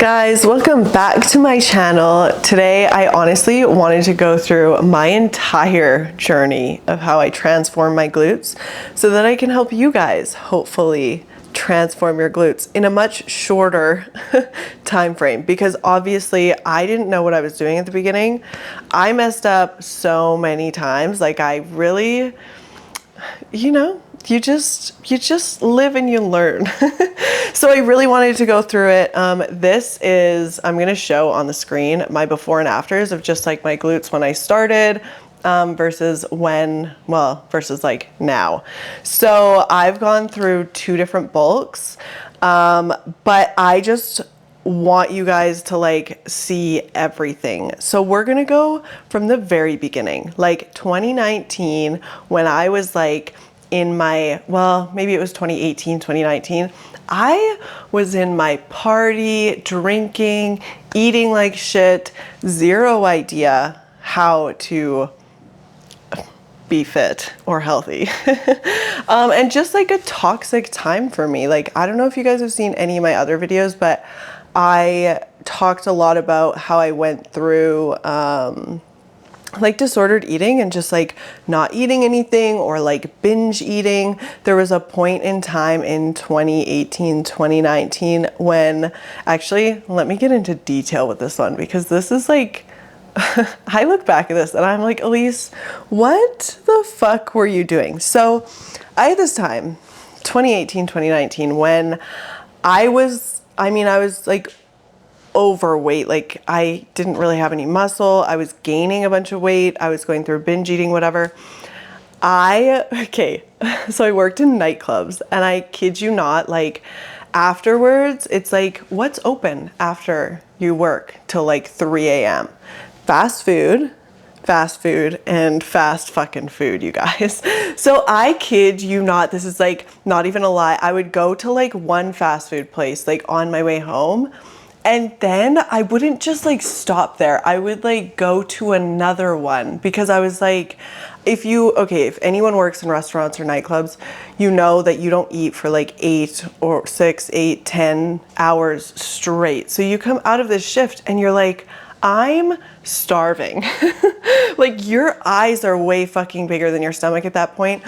Guys, welcome back to my channel. Today I honestly wanted to go through my entire journey of how I transform my glutes so that I can help you guys hopefully transform your glutes in a much shorter time frame, because obviously I didn't know what I was doing at the beginning. I messed up so many times. Like, I really, you just live and you learn. So I really wanted to go through it. This is, I'm gonna show on the screen my before and afters of just like my glutes when I started versus like now. So I've gone through two different bulks, but I just want you guys to like see everything. So we're gonna go from the very beginning, like 2019, when I was like in my, maybe it was 2018, 2019. I was in my party, drinking, eating like shit, zero idea how to be fit or healthy. And just like a toxic time for me. Like, I don't know if you guys have seen any of my other videos, but I talked a lot about how I went through like disordered eating and just like not eating anything or like binge eating. There was a point in time in 2018, 2019 when, actually, let me get into detail with this one, because this is like, I look back at this and I'm like, Elise, what the fuck were you doing? So I had this time, 2018, 2019, when I was like overweight. Like, I didn't really have any muscle. I was gaining a bunch of weight. I was going through binge eating, whatever. So I worked in nightclubs, and I kid you not, like afterwards, it's like, what's open after you work till like 3 a.m.? Fast food, and fast fucking food, you guys. So I kid you not, this is like not even a lie. I would go to like one fast food place like on my way home, and then I wouldn't just like stop there. I would like go to another one, because I was like, if anyone works in restaurants or nightclubs, you know that you don't eat for like 10 hours straight. So you come out of this shift and you're like, I'm starving. Like, your eyes are way fucking bigger than your stomach at that point.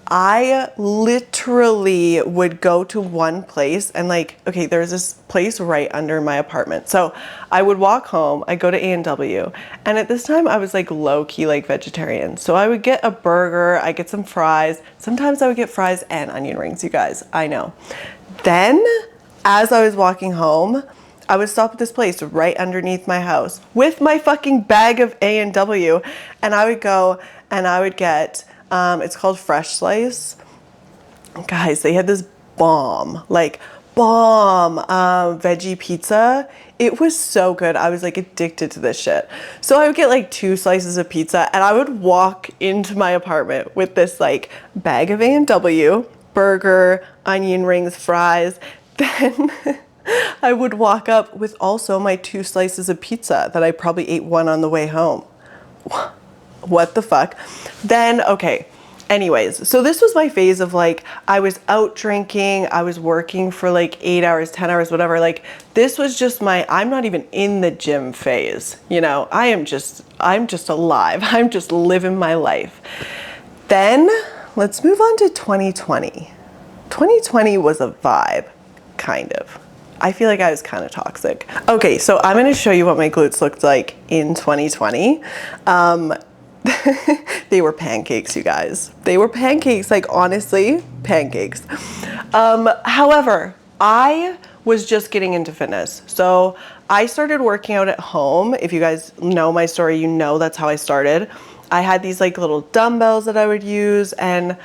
I literally would go to one place and like, there's this place right under my apartment. So I would walk home, I go to A&W, and at this time I was like low-key like vegetarian. So I would get a burger, I get some fries. Sometimes I would get fries and onion rings, you guys, I know. Then as I was walking home, I would stop at this place right underneath my house with my fucking bag of A&W, and I would go and I would get, it's called Fresh Slice. Guys, they had this bomb veggie pizza. It was so good. I was like addicted to this shit. So I would get like 2 slices of pizza, and I would walk into my apartment with this like bag of A&W, burger, onion rings, fries. Then I would walk up with also my 2 slices of pizza that I probably ate one on the way home. What the fuck? Then, anyways, so this was my phase of like, I was out drinking, I was working for like 8 hours, 10 hours, whatever. Like, this was just I'm not even in the gym phase, I'm just alive. I'm just living my life. Then let's move on to 2020. 2020 was a vibe, kind of. I feel like I was kind of toxic. Okay, so I'm gonna show you what my glutes looked like in 2020. They were pancakes, you guys. They were pancakes, like honestly, pancakes. However, I was just getting into fitness. So I started working out at home. If you guys know my story, you know that's how I started. I had these like little dumbbells that I would use, and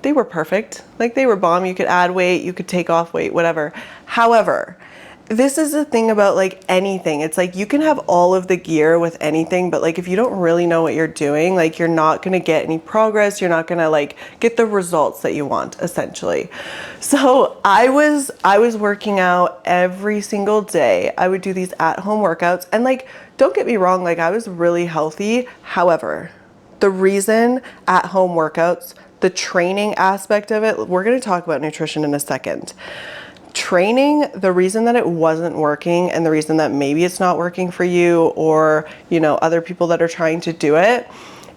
they were perfect. Like, they were bomb. You could add weight, you could take off weight, whatever. However, this is the thing about like anything. It's like, you can have all of the gear with anything, but like if you don't really know what you're doing, like you're not gonna get any progress. You're not gonna like get the results that you want, essentially. So I was working out every single day. I would do these at-home workouts, and like, don't get me wrong, like I was really healthy. However, the reason at-home workouts, the training aspect of it, we're going to talk about nutrition in a second. training, the reason that it wasn't working and the reason that maybe it's not working for you, or, you know, other people that are trying to do it,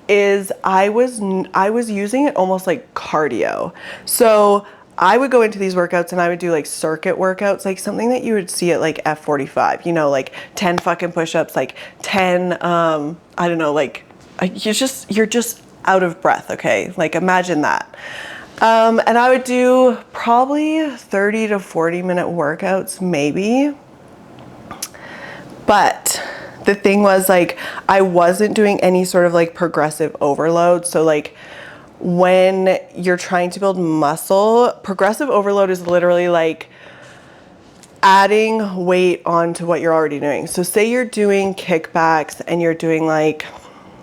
is I was using it almost like cardio. So I would go into these workouts and I would do like circuit workouts, like something that you would see at like F45, you know, like 10 fucking push-ups, like 10, I don't know, like you're just out of breath. Okay. Like imagine that. And I would do probably 30 to 40 minute workouts, maybe. But the thing was, like, I wasn't doing any sort of like progressive overload. So like when you're trying to build muscle, progressive overload is literally like adding weight onto what you're already doing. So say you're doing kickbacks and you're doing like,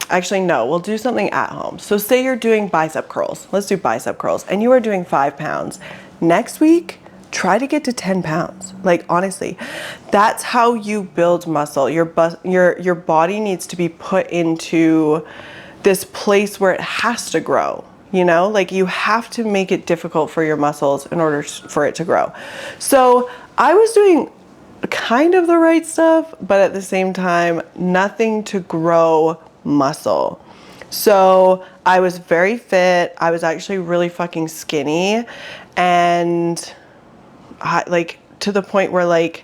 actually no, we'll do something at home. So say you're doing bicep curls. Let's do bicep curls. And you are doing 5 pounds. Next week, try to get to 10 pounds. Like honestly, that's how you build muscle. Your body needs to be put into this place where it has to grow. You know, like you have to make it difficult for your muscles in order for it to grow. So I was doing kind of the right stuff, but at the same time, nothing to grow muscle. So I was very fit. I was actually really fucking skinny, and like to the point where like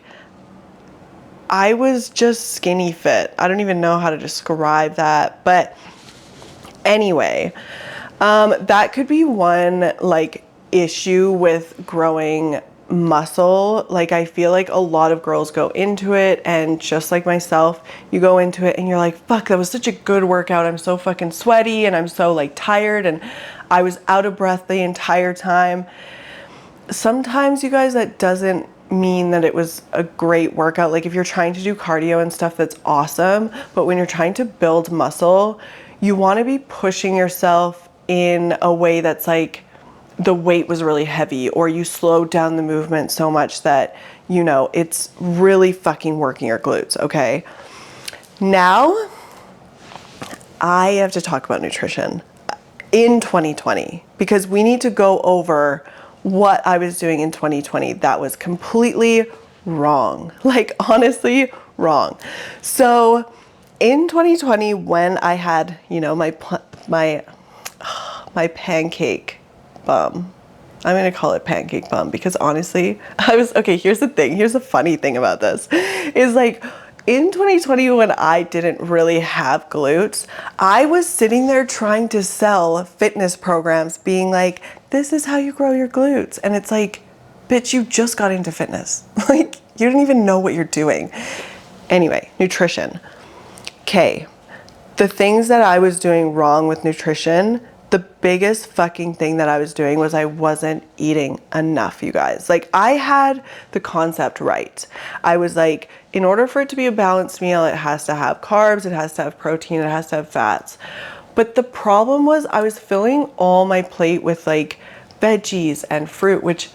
I was just skinny fit. I don't even know how to describe that, but anyway, that could be one like issue with growing muscle. Like I feel like a lot of girls go into it, and just like myself, you go into it and you're like, fuck, that was such a good workout. I'm so fucking sweaty and I'm so like tired and I was out of breath the entire time. Sometimes, you guys, that doesn't mean that it was a great workout. Like if you're trying to do cardio and stuff, that's awesome. But when you're trying to build muscle, you want to be pushing yourself in a way that's like the weight was really heavy, or you slowed down the movement so much that, you know, it's really fucking working your glutes. Okay. Now I have to talk about nutrition in 2020, because we need to go over what I was doing in 2020 that was completely wrong. Like honestly wrong. So in 2020, when I had, you know, my pancake bum, I'm gonna call it pancake bum, because honestly, okay, here's the thing. Here's the funny thing about this is like in 2020, when I didn't really have glutes, I was sitting there trying to sell fitness programs being like, this is how you grow your glutes. And it's like, bitch, you just got into fitness. Like you don't even know what you're doing. Anyway, nutrition. Okay, the things that I was doing wrong with nutrition, the biggest fucking thing that I was doing was I wasn't eating enough, you guys. Like I had the concept right. I was like, in order for it to be a balanced meal, it has to have carbs, it has to have protein, it has to have fats. But the problem was I was filling all my plate with like veggies and fruit, which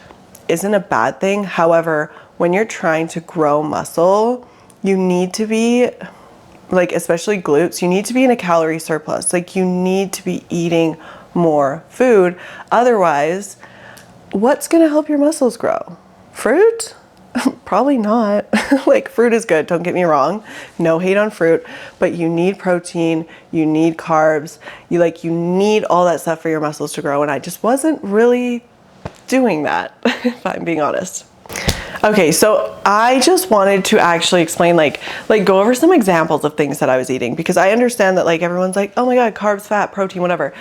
isn't a bad thing. However, when you're trying to grow muscle, you need to be like, especially glutes, you need to be in a calorie surplus. Like you need to be eating more food. Otherwise, what's gonna help your muscles grow? Fruit? Probably not. Like fruit is good, don't get me wrong. No hate on fruit, but you need protein, you need carbs, you need all that stuff for your muscles to grow. And I just wasn't really doing that, if I'm being honest. Okay, so I just wanted to actually explain, like go over some examples of things that I was eating, because I understand that like everyone's like, oh my God, carbs, fat, protein, whatever.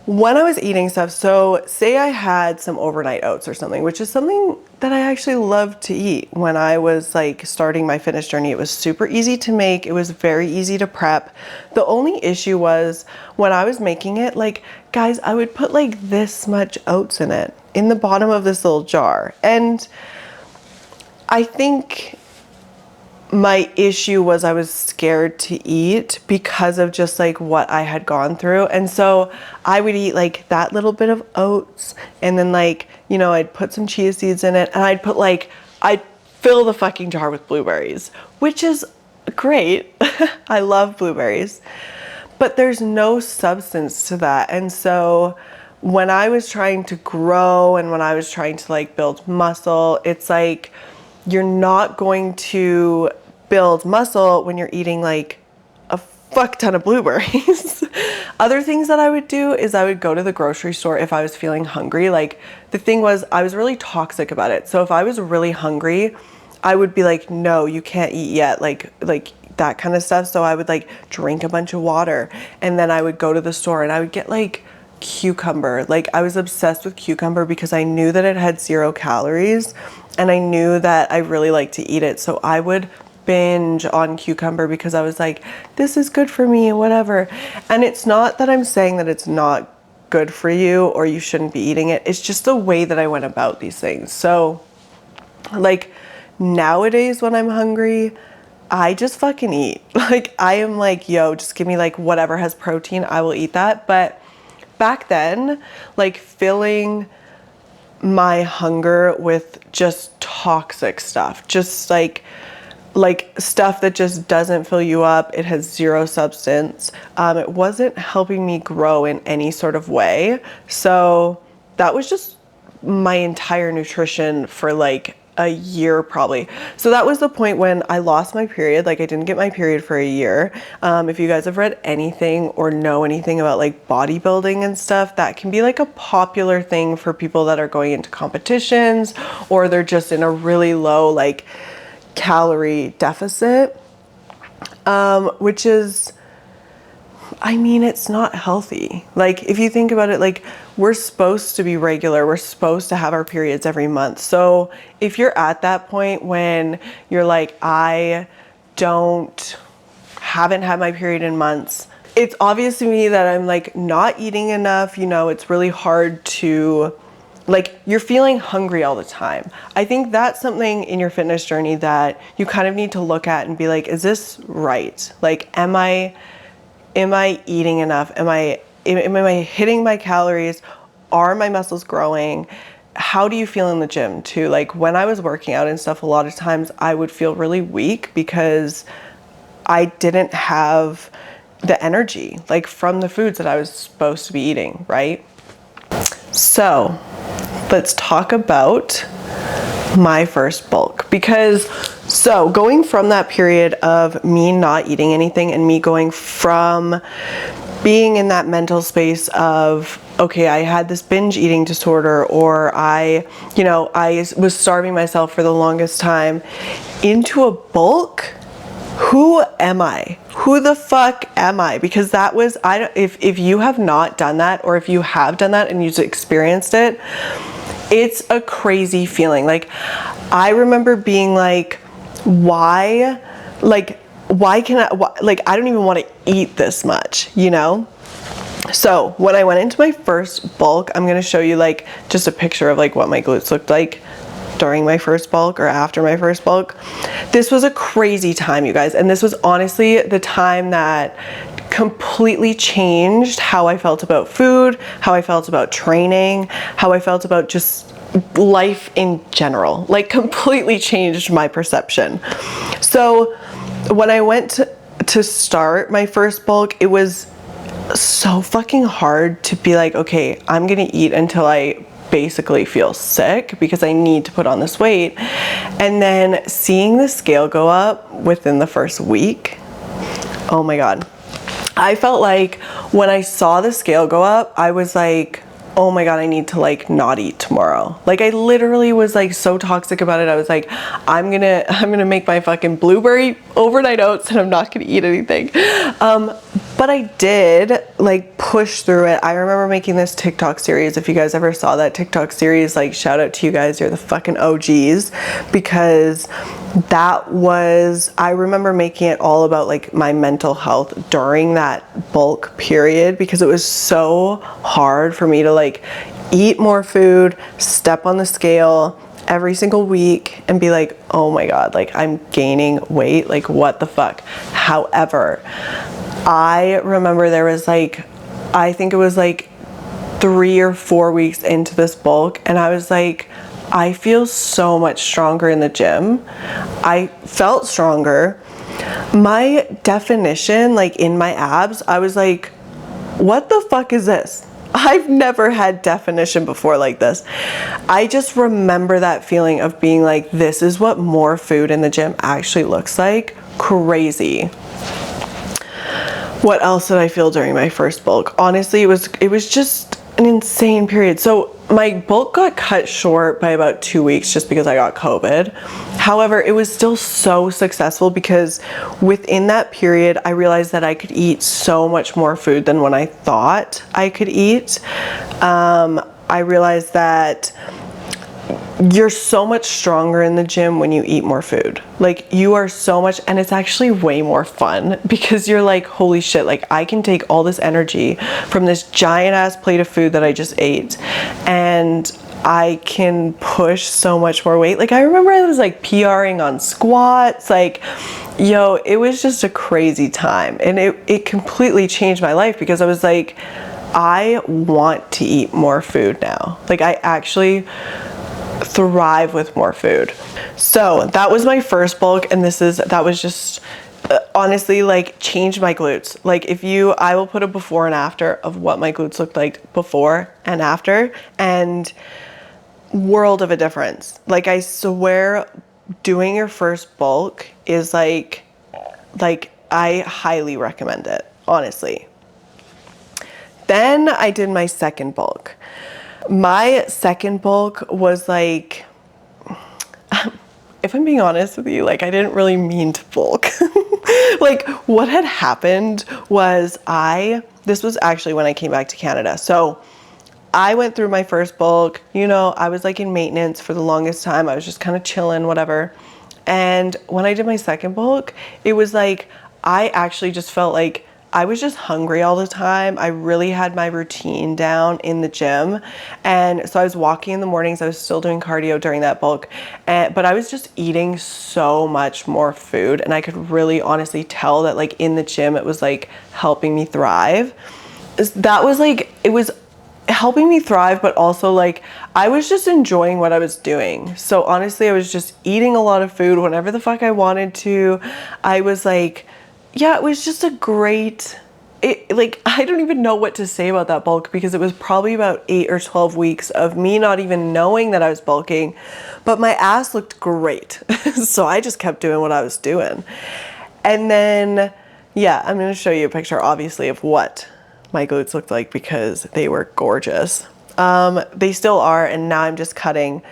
When I was eating stuff, so say I had some overnight oats or something, which is something that I actually loved to eat when I was like starting my fitness journey. It was super easy to make. It was very easy to prep. The only issue was when I was making it, like guys, I would put like this much oats in it, in the bottom of this little jar. And I think my issue was I was scared to eat because of just like what I had gone through. And so I would eat like that little bit of oats, and then like, you know, I'd put some chia seeds in it, and I'd fill the fucking jar with blueberries, which is great. I love blueberries, but there's no substance to that. And so when I was trying to grow and when I was trying to like build muscle, it's like you're not going to build muscle when you're eating like a fuck ton of blueberries. Other things that I would do is I would go to the grocery store if I was feeling hungry. Like the thing was, I was really toxic about it. So if I was really hungry, I would be like, no, you can't eat yet. Like that kind of stuff. So I would like drink a bunch of water, and then I would go to the store and I would get like cucumber. Like I was obsessed with cucumber because I knew that it had 0 calories and I knew that I really liked to eat it. So I would binge on cucumber because I was like, this is good for me, whatever. And it's not that I'm saying that it's not good for you or you shouldn't be eating it. It's just the way that I went about these things. So like nowadays when I'm hungry, I just fucking eat. Like I am like, yo, just give me like whatever has protein, I will eat that. But back then, like filling my hunger with just toxic stuff, just like stuff that just doesn't fill you up. It has 0 substance. It wasn't helping me grow in any sort of way. So that was just my entire nutrition for like a year probably. So that was the point when I lost my period. Like I didn't get my period for a year. If you guys have read anything or know anything about like bodybuilding and stuff, that can be like a popular thing for people that are going into competitions or they're just in a really low like calorie deficit, which is, I mean, it's not healthy. Like if you think about it, like we're supposed to be regular, we're supposed to have our periods every month. So if you're at that point when you're like, I haven't had my period in months, it's obvious to me that I'm like not eating enough. You know, it's really hard to, like, you're feeling hungry all the time. I think that's something in your fitness journey that you kind of need to look at and be like, is this right? Like, am I eating enough? Am I hitting my calories? Are my muscles growing? How do you feel in the gym too? Like when I was working out and stuff, a lot of times I would feel really weak because I didn't have the energy like from the foods that I was supposed to be eating, right? So let's talk about my first bulk, because so going from that period of me not eating anything and me going from being in that mental space of, okay, I had this binge eating disorder, or I was starving myself for the longest time, into a bulk. Who am I? Who the fuck am I? Because that was, if you have not done that, or if you have done that and you've experienced it, it's a crazy feeling. Like I remember being like, why can I don't even want to eat this much, you know? So when I went into my first bulk, I'm going to show you like just a picture of like what my glutes looked like during my first bulk or after my first bulk. This was a crazy time, you guys. And this was honestly the time that completely changed how I felt about food, how I felt about training, how I felt about just life in general. Like completely changed my perception. So when I went to start my first bulk, it was so fucking hard to be like, okay, I'm gonna eat until I basically feel sick because I need to put on this weight. And then seeing the scale go up within the first week, oh my God. I felt like when I saw the scale go up, I was like, oh my God, I need to like not eat tomorrow. Like I literally was like so toxic about it. I was like, I'm gonna make my fucking blueberry overnight oats and I'm not gonna eat anything. But I did like push through it. I remember making this TikTok series. If you guys ever saw that TikTok series, like shout out to you guys, you're the fucking OGs, because that was, I remember making it all about like my mental health during that bulk period, because it was so hard for me to like eat more food, step on the scale every single week and be like, oh my God, like I'm gaining weight, like what the fuck. However, I remember there was like, I think it was like 3 or 4 weeks into this bulk, and I was like, I feel so much stronger in the gym. I felt stronger. My definition, like in my abs, I was like, what the fuck is this? I've never had definition before like this. I just remember that feeling of being like, this is what more food in the gym actually looks like. Crazy. What else did I feel during my first bulk? Honestly, it was just an insane period. So my bulk got cut short by about 2 weeks just because I got COVID. However, it was still so successful because within that period, I realized that I could eat so much more food than when I thought I could eat. I realized that you're so much stronger in the gym when you eat more food. Like, you are so much, and it's actually way more fun because you're like, holy shit, like I can take all this energy from this giant ass plate of food that I just ate and I can push so much more weight. Like, I remember I was like PRing on squats, like, yo, it was just a crazy time. And it completely changed my life because I was like, I want to eat more food now. Like, I actually thrive with more food. So that was my first bulk, and that was just honestly like changed my glutes. Like, I will put a before and after of what my glutes looked like before and after, and world of a difference. Like, I swear doing your first bulk is like I highly recommend it, honestly. Then I did my second bulk. My second bulk was like, if I'm being honest with you, like, I didn't really mean to bulk. Like, what had happened was this was actually when I came back to Canada. So I went through my first bulk, I was like in maintenance for the longest time. I was just kind of chilling, whatever. And when I did my second bulk, it was like, I actually just felt like I was just hungry all the time. I really had my routine down in the gym. And so I was walking in the mornings. I was still doing cardio during that bulk, but I was just eating so much more food. And I could really honestly tell that like in the gym, it was like helping me thrive. That was like, it was helping me thrive, but also like I was just enjoying what I was doing. So honestly, I was just eating a lot of food whenever the fuck I wanted to. I was like, yeah, it was just a great, like, I don't even know what to say about that bulk because it was probably about 8 or 12 weeks of me not even knowing that I was bulking, but my ass looked great. So I just kept doing what I was doing. And then, yeah, I'm going to show you a picture, obviously, of what my glutes looked like because they were gorgeous. They still are, and now I'm just cutting.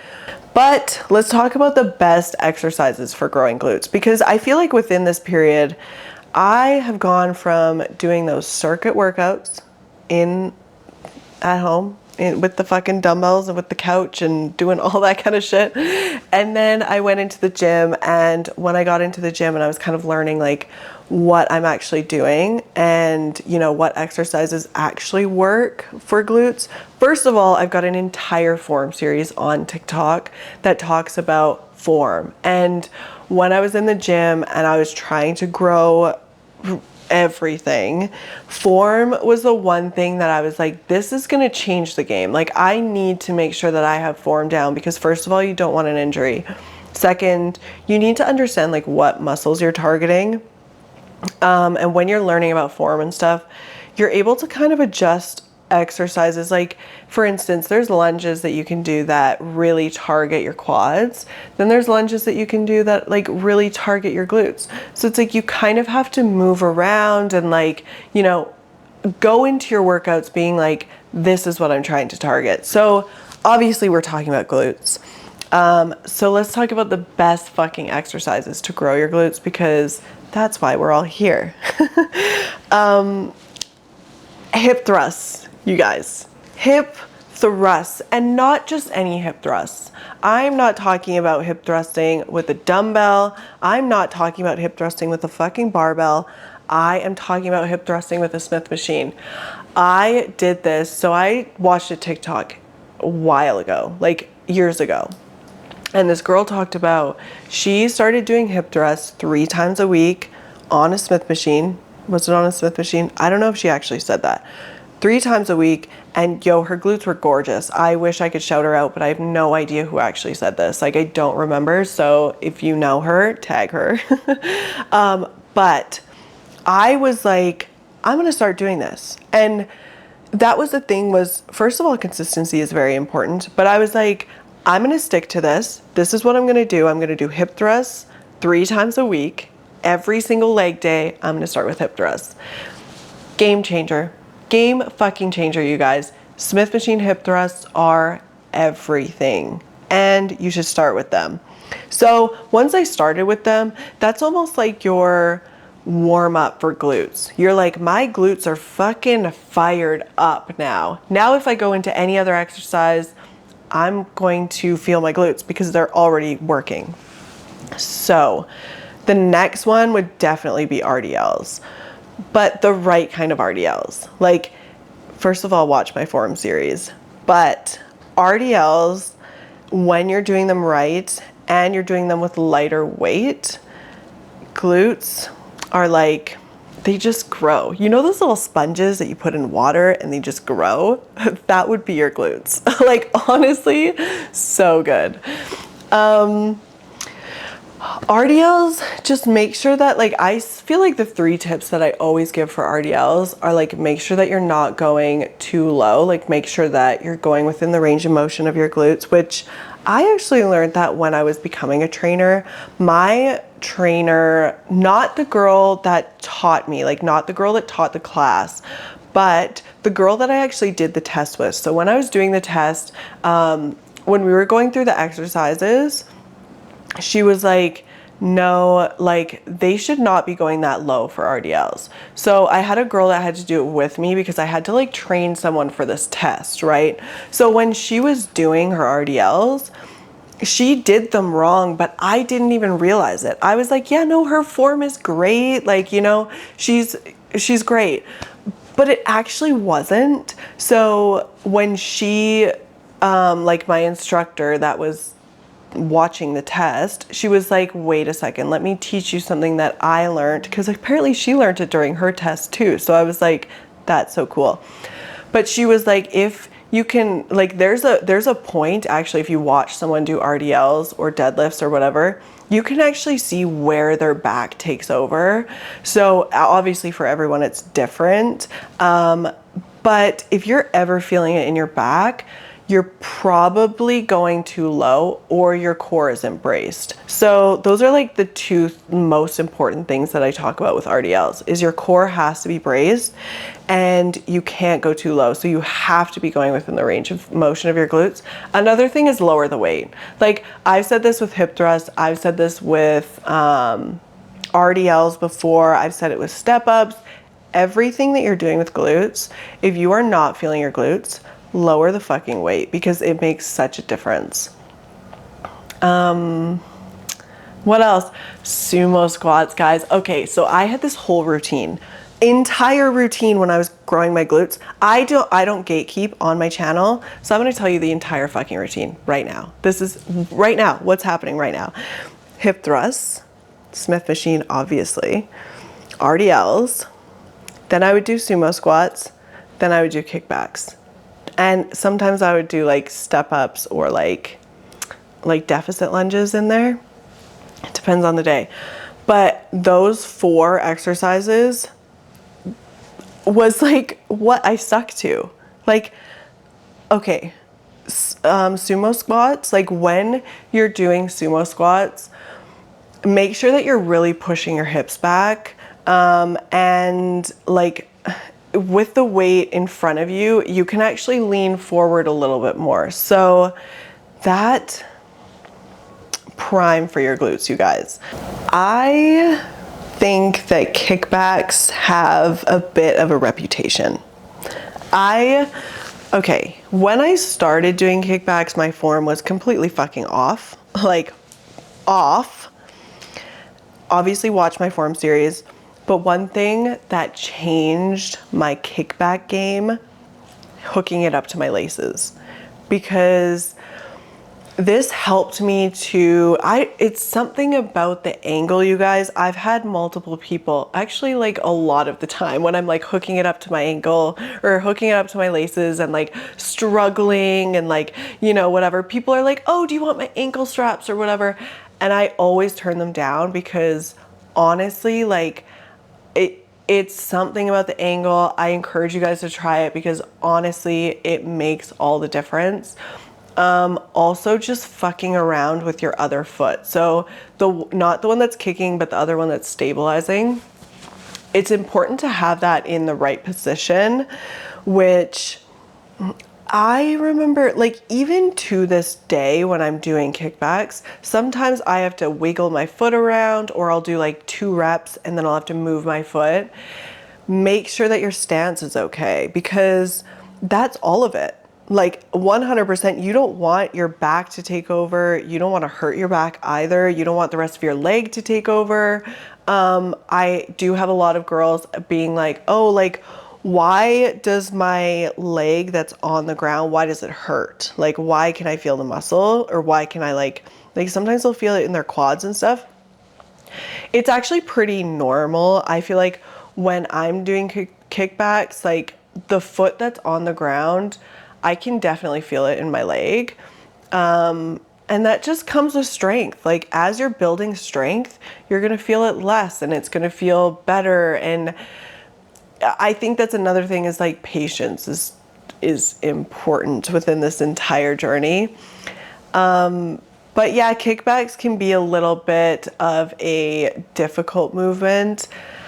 But let's talk about the best exercises for growing glutes, because I feel like within this period, I have gone from doing those circuit workouts at home with the fucking dumbbells and with the couch and doing all that kind of shit. And then I went into the gym, and when I got into the gym and I was kind of learning like what I'm actually doing and what exercises actually work for glutes. First of all, I've got an entire form series on TikTok that talks about form. And when I was in the gym and I was trying to grow everything, form was the one thing that I was like, this is going to change the game. Like, I need to make sure that I have form down because first of all, you don't want an injury. Second, you need to understand like what muscles you're targeting. And when you're learning about form and stuff, you're able to kind of adjust exercises. Like, for instance, there's lunges that you can do that really target your quads. Then there's lunges that you can do that like really target your glutes. So it's like you kind of have to move around and like, go into your workouts being like, this is what I'm trying to target. So obviously we're talking about glutes. So let's talk about the best fucking exercises to grow your glutes because that's why we're all here. Hip thrusts, you guys. Hip thrusts, and not just any hip thrusts. I'm not talking about hip thrusting with a dumbbell. I'm not talking about hip thrusting with a fucking barbell. I am talking about hip thrusting with a Smith machine. I did this, so I watched a TikTok a while ago, like years ago. And this girl talked about, she started doing hip thrusts 3 times a week on a Smith machine. Was it on a Smith machine? I don't know if she actually said that. 3 times a week, and yo, her glutes were gorgeous. I wish I could shout her out, but I have no idea who actually said this. Like, I don't remember, so if you know her, tag her. But I was like, I'm gonna start doing this. And that was the thing, was first of all, consistency is very important, but I was like, I'm going to stick to this. This is what I'm going to do. I'm going to do hip thrusts 3 times a week. Every single leg day, I'm going to start with hip thrusts. Game changer. Game fucking changer, you guys. Smith machine hip thrusts are everything, and you should start with them. So once I started with them, that's almost like your warm up for glutes. You're like, my glutes are fucking fired up now. Now if I go into any other exercise, I'm going to feel my glutes because they're already working. So the next one would definitely be RDLs, but the right kind of RDLs. Like, first of all, watch my forum series, but RDLs, when you're doing them right and you're doing them with lighter weight, glutes are like, they just grow. You know those little sponges that you put in water and they just grow? That would be your glutes. Like, honestly, so good. RDLs, just make sure that, like, I feel like the 3 tips that I always give for RDLs are like, make sure that you're not going too low. Like, make sure that you're going within the range of motion of your glutes, which I actually learned that when I was becoming a trainer. My trainer, not the girl that taught me, like not the girl that taught the class, but the girl that I actually did the test with. So when I was doing the test, when we were going through the exercises, she was like, no, like they should not be going that low for RDLs. So I had a girl that had to do it with me because I had to like train someone for this test, right? So when she was doing her RDLs, she did them wrong, but I didn't even realize it. I was like, yeah, no, her form is great. Like, you know, she's great, but it actually wasn't. So when she, like my instructor that was watching the test, she was like, wait a second, let me teach you something that I learned, because apparently she learned it during her test too. So I was like, that's so cool. But she was like, if you can, like, there's a point actually, if you watch someone do RDLs or deadlifts or whatever, you can actually see where their back takes over. So obviously for everyone it's different, but if you're ever feeling it in your back, you're probably going too low or your core isn't braced. So those are like the 2 most important things that I talk about with RDLs, is your core has to be braced and you can't go too low. So you have to be going within the range of motion of your glutes. Another thing is lower the weight. Like, I've said this with hip thrusts, I've said this with RDLs before, I've said it with step ups. Everything that you're doing with glutes, if you are not feeling your glutes, lower the fucking weight, because it makes such a difference. What else? Sumo squats, guys. Okay, so I had this whole entire routine when I was growing my glutes. I don't gatekeep on my channel, so I'm gonna tell you the entire fucking routine right now. This is right now, what's happening right now. Hip thrusts, Smith machine, obviously, RDLs, then I would do sumo squats, then I would do kickbacks. And sometimes I would do like step ups or like deficit lunges in there. It depends on the day. But those 4 exercises was like what I stuck to. Like, okay, sumo squats, like when you're doing sumo squats, make sure that you're really pushing your hips back, and like, with the weight in front of you, you can actually lean forward a little bit more. So that prime for your glutes, you guys. I think that kickbacks have a bit of a reputation. Okay, when I started doing kickbacks, my form was completely fucking off, like off. Obviously watch my form series. But one thing that changed my kickback game, hooking it up to my laces, because this helped me to, it's something about the angle, you guys. I've had multiple people, actually like a lot of the time, when I'm like hooking it up to my ankle or hooking it up to my laces and like struggling and like, you know, whatever. People are like, oh, do you want my ankle straps or whatever? And I always turn them down, because honestly, like, It's something about the angle. I encourage you guys to try it because honestly, it makes all the difference. Also just fucking around with your other foot. So not the one that's kicking, but the other one that's stabilizing. It's important to have that in the right position, which I remember, like, even to this day when I'm doing kickbacks, sometimes I have to wiggle my foot around, or I'll do like 2 reps and then I'll have to move my foot. Make sure that your stance is okay, because that's all of it. Like 100%, you don't want your back to take over. You don't want to hurt your back either. You don't want the rest of your leg to take over. I do have a lot of girls being like, oh, like, why does my leg that's on the ground, why does it hurt? Like, why can I feel the muscle? Or why can I like sometimes they'll feel it in their quads and stuff. It's actually pretty normal. I feel like when I'm doing kickbacks, like the foot that's on the ground, I can definitely feel it in my leg. And that just comes with strength. Like as you're building strength, you're gonna feel it less and it's gonna feel better. And I think that's another thing, is like patience is important within this entire journey. But yeah, kickbacks can be a little bit of a difficult movement.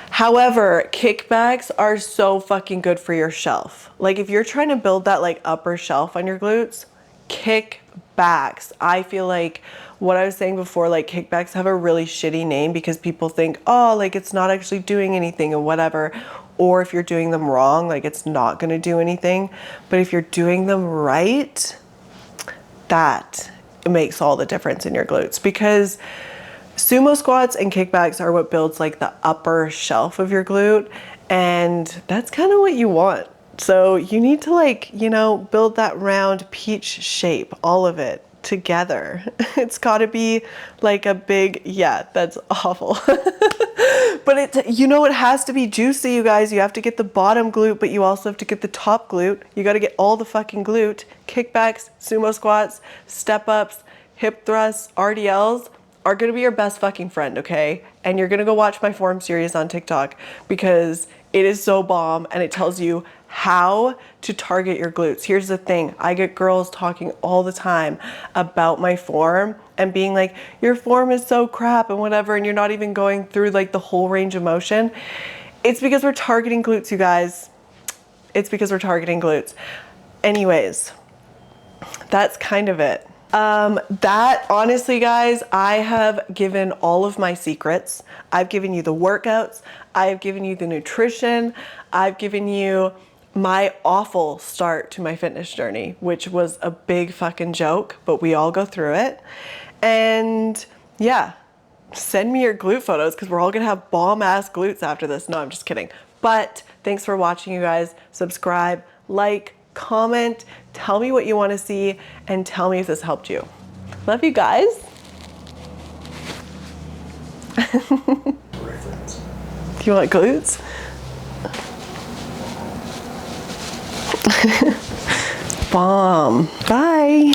However, kickbacks are so fucking good for your shelf. Like if you're trying to build that like upper shelf on your glutes, kickbacks. I feel like what I was saying before, like kickbacks have a really shitty name because people think, oh, like it's not actually doing anything and whatever. Or if you're doing them wrong, like it's not gonna do anything. But if you're doing them right, that makes all the difference in your glutes, because sumo squats and kickbacks are what builds like the upper shelf of your glute, and that's kind of what you want. So you need to, like, you know, build that round peach shape, all of it together. It's got to be like a big, yeah, that's awful. But it, you know, it has to be juicy, you guys. You have to get the bottom glute, but you also have to get the top glute. You got to get all the fucking glute. Kickbacks, sumo squats, step ups, hip thrusts, RDLs are going to be your best fucking friend, okay? And you're going to go watch my form series on TikTok because it is so bomb and it tells you how to target your glutes. Here's the thing. I get girls talking all the time about my form and being like, your form is so crap and whatever, and you're not even going through like the whole range of motion. It's because we're targeting glutes, you guys. It's because we're targeting glutes. Anyways, that's kind of it. That honestly, guys, I have given all of my secrets. I've given you the workouts. I've given you the nutrition. I've given you my awful start to my fitness journey, which was a big fucking joke, but we all go through it. And yeah, send me your glute photos because we're all gonna have bomb ass glutes after this. No, I'm just kidding. But thanks for watching, you guys. Subscribe, like, comment, tell me what you want to see, and tell me if this helped you. Love you guys. Do you want glutes? Bomb. Bye.